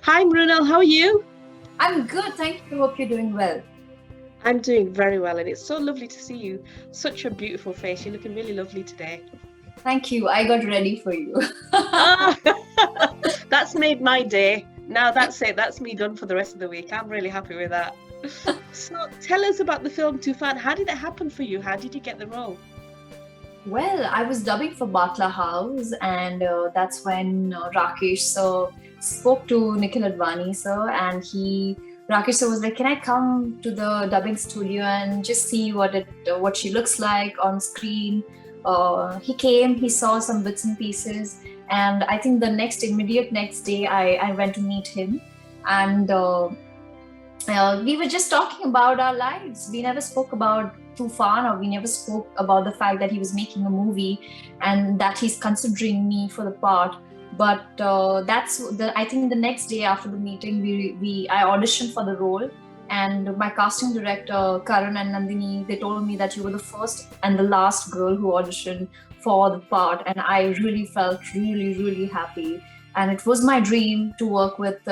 Hi, Mrunal, how are you? I'm good, thank you. Hope you're doing well. I'm doing very well, and it's so lovely to see you. Such a beautiful face. You're looking really lovely today. Thank you. I got ready for you. Ah, that's made my day. Now that's it. That's me done for the rest of the week. I'm really happy with that. So tell us about the film Toofaan. How did it happen for you? How did you get the role? Well, I was dubbing for Batla House, and that's when Rakesh sir spoke to Nikhil Advani sir, and Rakesh sir was like, "Can I come to the dubbing studio and just see what she looks like on screen?" He came, he saw some bits and pieces, and I think the immediate next day, I went to meet him, and we were just talking about our lives. We never spoke about Toofaan, or we never spoke about the fact that he was making a movie and that he's considering me for the part. But I think the next day after the meeting, I auditioned for the role, and my casting director Karan and Nandini, they told me that you were the first and the last girl who auditioned for the part, and I really felt really happy. And it was my dream to work with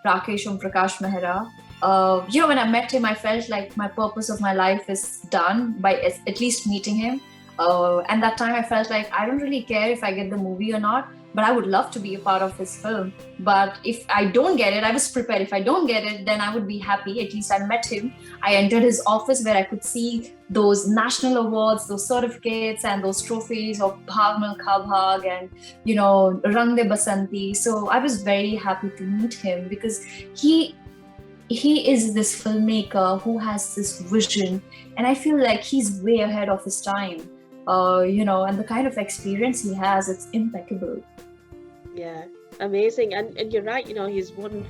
Rakesh and Prakash Mehra. When I met him, I felt like my purpose of my life is done by at least meeting him. And that time I felt like I don't really care if I get the movie or not, but I would love to be a part of his film. But if I don't get it, I was prepared. If I don't get it, then I would be happy. At least I met him. I entered his office where I could see those national awards, those certificates, and those trophies of Bhag Milkha Bhag and, Rang De Basanti. So I was very happy to meet him because he he is this filmmaker who has this vision, and I feel like he's way ahead of his time. And the kind of experience he has, it's impeccable. Yeah, amazing. And you're right, he's won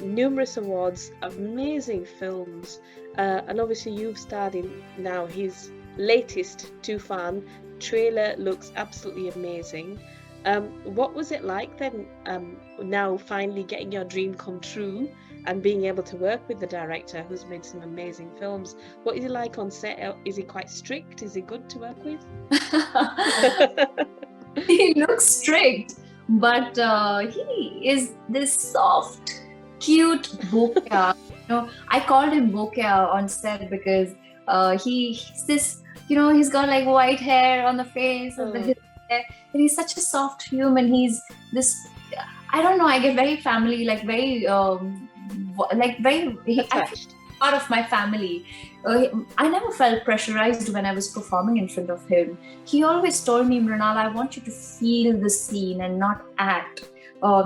numerous awards, amazing films. And obviously you've starred in now his latest Toofaan trailer looks absolutely amazing. What was it like then, now finally getting your dream come true and being able to work with the director who's made some amazing films? What is he like on set? Is he quite strict? Is he good to work with? He looks strict, but he is this soft, cute bokeh. I called him bokeh on set because he's this, he's got like white hair on the face and his hair, and he's such a soft human. He's this, I don't know. I get very family, like very, I feel Attached. part of my family. I never felt pressurized when I was performing in front of him. He always told me, Mrunal, I want you to feel the scene and not act.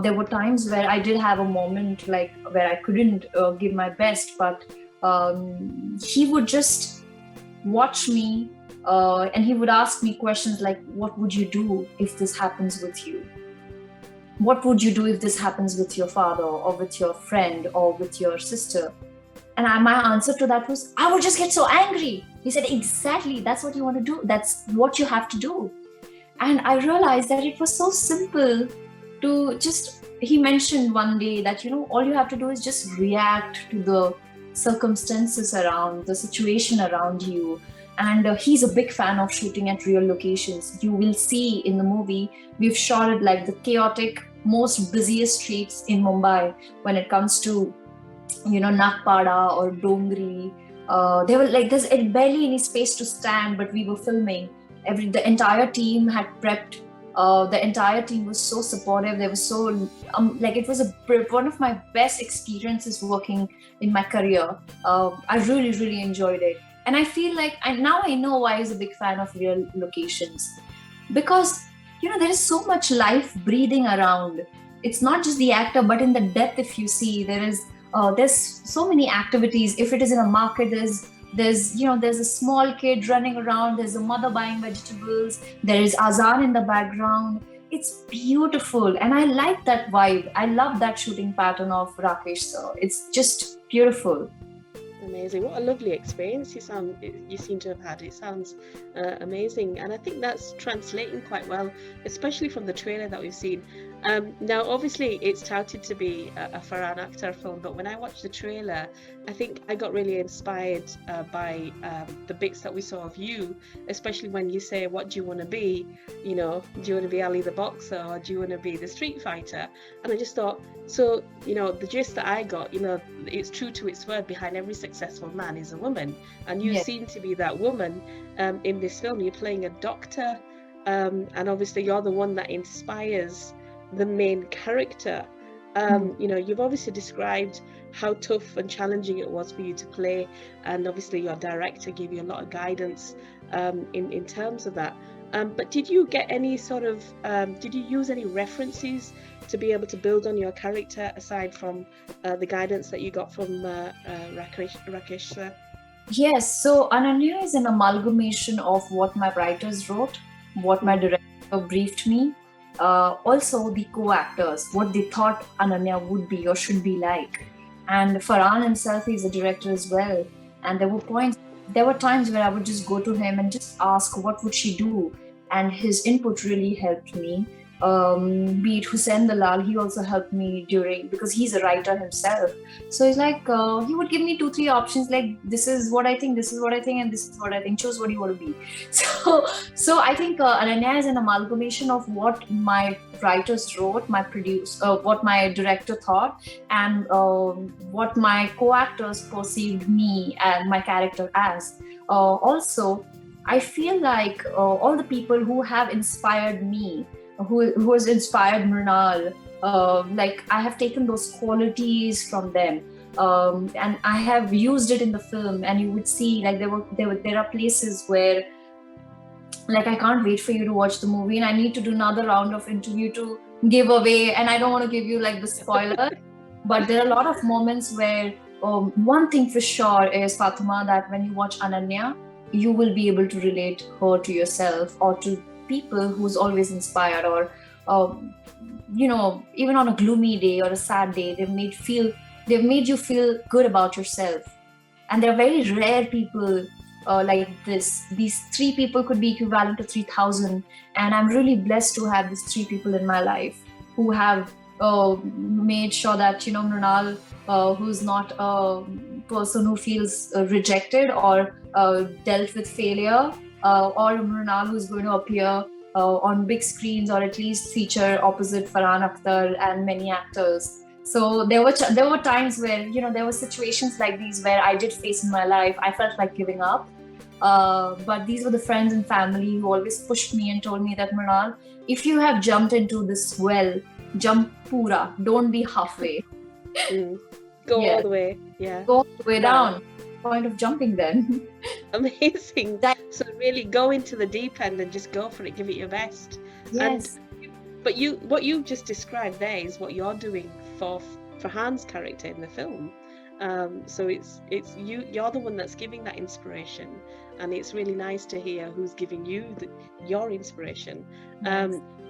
There were times where I did have a moment like where I couldn't give my best, but he would just watch me and he would ask me questions like, what would you do if this happens with you? What would you do if this happens with your father or with your friend or with your sister? And my answer to that was, I would just get so angry. He said, exactly, that's what you want to do. That's what you have to do. And I realized that it was so simple to just, he mentioned one day that, all you have to do is just react to the circumstances around, the situation around you. And he's a big fan of shooting at real locations. You will see in the movie, we've shot it like the chaotic, most busiest streets in Mumbai when it comes to Nagpada or Dongri. They were like, there's barely any space to stand, but we were filming. The entire team had prepped. The entire team was so supportive. They were so it was one of my best experiences working in my career. I really enjoyed it, and I feel like now I know why he's a big fan of real locations, because there is so much life breathing around. It's not just the actor, but in the depth, if you see, there's so many activities. If it is in a market, there's a small kid running around, there's a mother buying vegetables, there is azan in the background. It's beautiful, and I like that vibe. I love that shooting pattern of Rakesh sir. It's just beautiful. Amazing. What a lovely experience you seem to have had. It sounds amazing. And I think that's translating quite well, especially from the trailer that we've seen. Now, obviously, it's touted to be a Farhan Akhtar film, but when I watched the trailer, I think I got really inspired by the bits that we saw of you, especially when you say, "What do you want to be?" You know, do you want to be Ali the boxer, or do you want to be the street fighter? And I just thought, so the gist that I got, it's true to its word. Behind every successful man is a woman, and you Yes. seem to be that woman in this film. You're playing a doctor, and obviously, you're the one that inspires the main character. You've obviously described how tough and challenging it was for you to play, and obviously your director gave you a lot of guidance in terms of that. But did you get any sort of did you use any references to be able to build on your character aside from the guidance that you got from Rakesh sir? Yes, so Ananya is an amalgamation of what my writers wrote, what my director briefed me, also the co-actors, what they thought Ananya would be or should be like. And Farhan himself is a director as well. And there were times where I would just go to him and just ask, what would she do? And his input really helped me. Be it Hussein Dalal, he also helped me because he's a writer himself. So it's like he would give me 2-3 options, like this is what I think, this is what I think, and this is what I think. Choose what you want to be. So I think Ananya is an amalgamation of what my writers wrote, what my director thought, and what my co-actors perceived me and my character as. Also, I feel like all the people who have inspired me, who has inspired Mrunal, like I have taken those qualities from them, and I have used it in the film. And you would see, like there are places where, like, I can't wait for you to watch the movie, and I need to do another round of interview to give away, and I don't want to give you like the spoiler. But there are a lot of moments where one thing for sure is, Fatima, that when you watch Ananya, you will be able to relate her to yourself or to people who's always inspired, or even on a gloomy day or a sad day, they've made you feel good about yourself. And there are very rare people like this. These 3 people could be equivalent to 3,000, and I'm really blessed to have these 3 people in my life who have made sure that Mrunal, who's not a person who feels rejected or dealt with failure, or Mrunal who's going to appear on big screens, or at least feature opposite Farhan Akhtar and many actors. So there were times where there were situations like these where I did face in my life. I felt like giving up, but these were the friends and family who always pushed me and told me that, Mrunal, if you have jumped into this well, jump pura, don't be halfway. Go all the way. Yeah, go all the way down. Point of jumping then. Amazing. So really go into the deep end and just go for it, give it your best. Yes. But what you just described there is what you're doing for Han's character in the film. So it's you're the one that's giving that inspiration, and it's really nice to hear who's giving you your inspiration.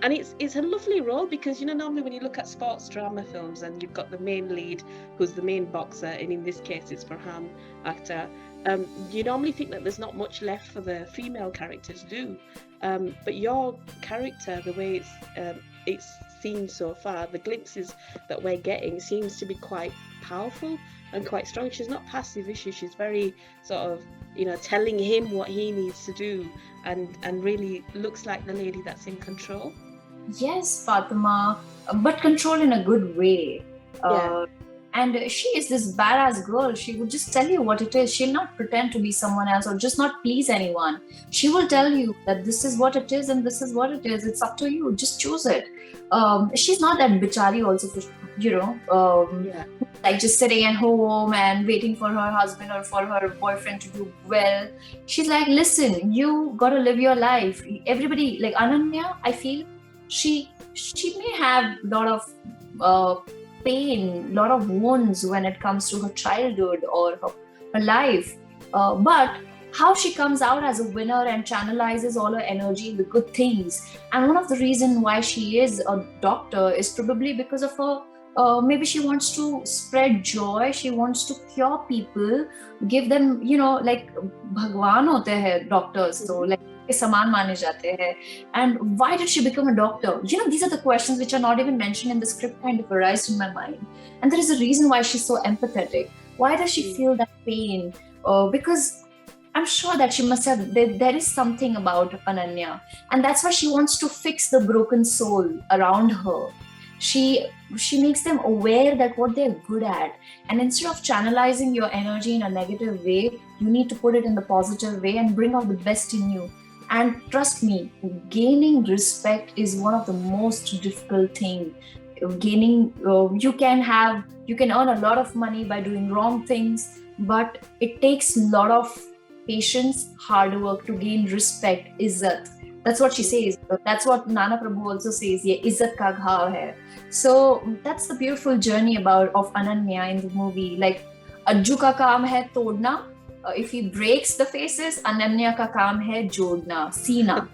And it's a lovely role, because normally when you look at sports drama films and you've got the main lead who's the main boxer, and in this case it's Farhan Akhtar, you normally think that there's not much left for the female character to do, but your character, the way it's seen so far, the glimpses that we're getting, seems to be quite powerful and quite strong. She's not passive, is she? She's very sort of telling him what he needs to do, and really looks like the lady that's in control. Yes, Fatima, but control in a good way. And she is this badass girl. She would just tell you what it is. She'll not pretend to be someone else or just not please anyone. She will tell you that this is what it is and this is what it is. It's up to you. Just choose it. She's not that bichari also, like just sitting at home and waiting for her husband or for her boyfriend to do well. She's like, listen, you got to live your life. Everybody, like Ananya, I feel she may have a lot of pain, a lot of wounds when it comes to her childhood or her life, but how she comes out as a winner and channelizes all her energy in the good things. And one of the reasons why she is a doctor is probably because of her, maybe she wants to spread joy, she wants to cure people, give them, like Bhagwan hote hai doctors, so like के समान माने जाते हैं. And why did she become a doctor? These are the questions which are not even mentioned in the script kind of arise in my mind. And there is a reason why she's so empathetic. Why does she feel that pain? Because I'm sure that she must have, there is something about Ananya. And that's why she wants to fix the broken soul around her. She makes them aware that what they're good at. And instead of channelizing your energy in a negative way, you need to put it in the positive way and bring out the best in you. And trust me, gaining respect is one of the most difficult things. Gaining, you can earn a lot of money by doing wrong things, but it takes a lot of patience, hard work to gain respect, izzat. That's what she says. That's what Nana Prabhu also says. Ye izzat ka ghaav hai. So that's the beautiful journey of Ananya in the movie. Like, Ajju ka kaam hai todna. If he breaks the faces, Ananya ka kaam hai jodna, seena.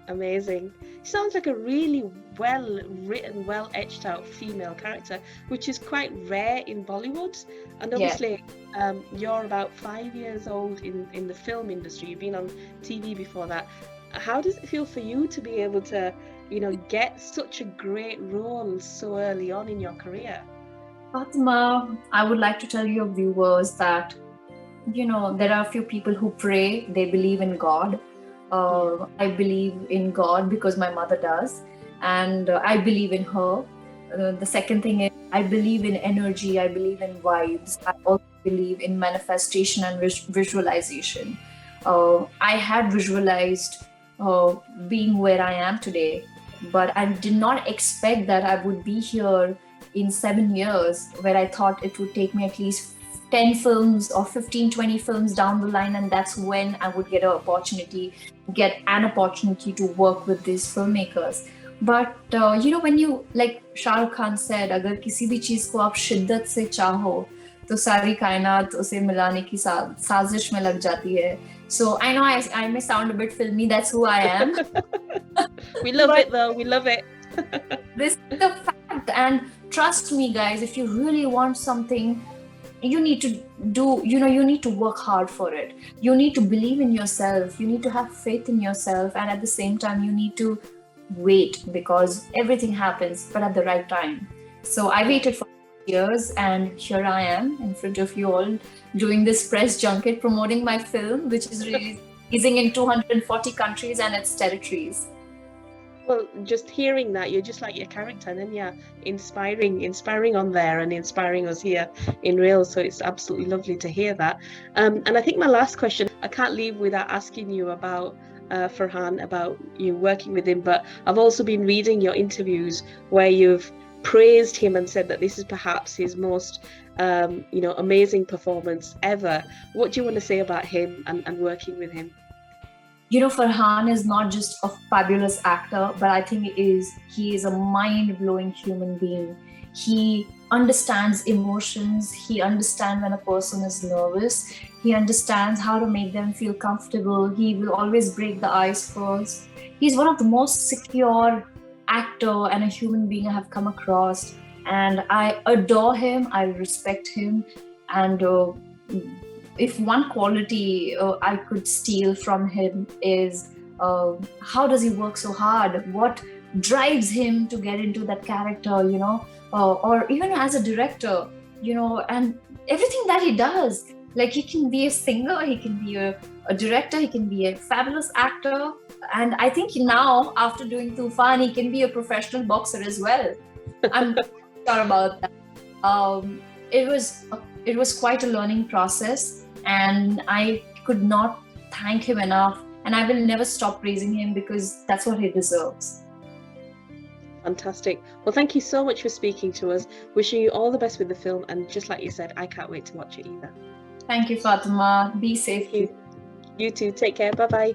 Amazing. She sounds like a really well written, well etched out female character, which is quite rare in Bollywood. And obviously, you're about 5 years old in the film industry. You've been on TV before that. How does it feel for you to be able to, get such a great role so early on in your career? Fatma, I would like to tell your viewers that, there are a few people who pray, they believe in God. I believe in God because my mother does, and I believe in her. The second thing is, I believe in energy, I believe in vibes, I also believe in manifestation and visualization. I had visualized being where I am today, but I did not expect that I would be here in 7 years, where I thought it would take me at least 10 films or 15, 20 films down the line, and that's when I would get an opportunity to work with these filmmakers. But when you, like Shah Rukh Khan said, अगर किसी भी चीज को आप शिद्दत से चाहो, तो सारी कायनात उसे मिलाने की साजिश में लग जाती है. So I know I may sound a bit filmy. That's who I am. We love it though. We love it. This is the fact, and trust me, guys. If you really want something, you need to you need to work hard for it. You need to believe in yourself. You need to have faith in yourself, and at the same time, you need to wait, because everything happens, but at the right time. So I waited for years, and here I am in front of you all doing this press junket promoting my film, which is releasing in 240 countries and its territories. Well, just hearing that, you're just like your character, and then you're inspiring on there and inspiring us here in real. So it's absolutely lovely to hear that. And I think my last question, I can't leave without asking you about Farhan, about you working with him. But I've also been reading your interviews where you've praised him and said that this is perhaps his most amazing performance ever. What do you want to say about him and working with him? Farhan is not just a fabulous actor, but I think he is a mind-blowing human being. He understands emotions. He understands when a person is nervous. He understands how to make them feel comfortable. He will always break the ice first. He's one of the most secure actor and a human being I have come across. And I adore him. I respect him. And if one quality I could steal from him is how does he work so hard? What drives him to get into that character, or even as a director, and everything that he does. Like, he can be a singer, he can be a director, he can be a fabulous actor. And I think now, after doing Toofaan, he can be a professional boxer as well. I'm not sure about that. It was quite a learning process. And I could not thank him enough, and I will never stop praising him, because that's what he deserves. Fantastic. Well, thank you so much for speaking to us. Wishing you all the best with the film, and just like you said, I can't wait to watch it either. Thank you, Fatima. Be safe. You too. Take care. Bye-bye.